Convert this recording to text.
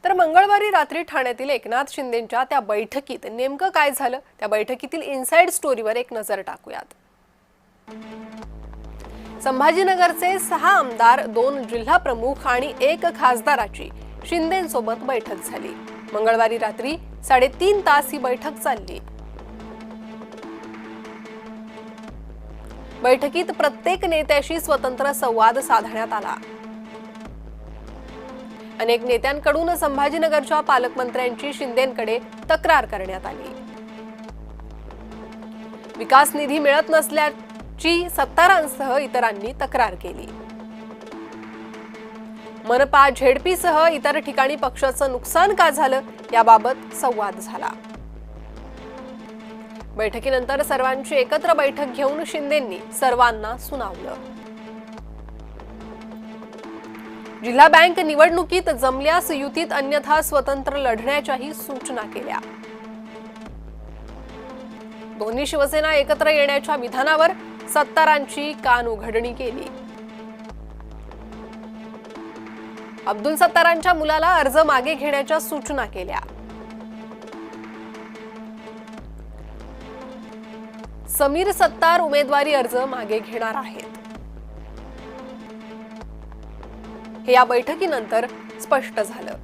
तर मंगळवारी रात्री ठाण्यातील एकनाथ शिंदेंच्या त्या बैठकीत नेमकं काय झालं, त्या बैठकीतील इनसाइड स्टोरीवर एक नजर टाकूयात। संभाजीनगरचे 6 आमदार, 2 जिल्हा प्रमुख आणि 1 खासदाराची शिंदेंसोबत बैठक झाली। मंगळवारी रात्री 3.5 तास ही बैठक चालली। बैठकीत प्रत्येक नेत्याशी स्वतंत्र संवाद साधण्यात आला। अनेक नेत्यांकडून संभाजीनगरच्या पालकमंत्र्यांची शिंदेंकडे तक्रार करण्यात आली। विकास निधी मिळत नसल्याची सत्तारांसह इतरांनी तक्रार केली। मनपा, झेडपीसह इतर ठिकाणी पक्षाचं नुकसान का झालं याबाबत संवाद झाला। बैठकीनंतर सर्वांची एकत्र बैठक घेऊन शिंदेंनी सर्वांना सुनावलं। जिल्हा बँक निवडणुकीत जमल्यास युतीत, अन्यथा स्वतंत्र लढण्याच्याही सूचना केल्या। दोन्ही शिवसेना एकत्र येण्याच्या विधानावर सत्तारांची कानउघडणी केली। अब्दुल सत्तारांच्या मुलाला अर्ज मागे घेण्याच्या सूचना केल्या। समीर सत्तार उमेदवारी अर्ज मागे घेणार आहेत, हे या बैठकीनंतर स्पष्ट झालं।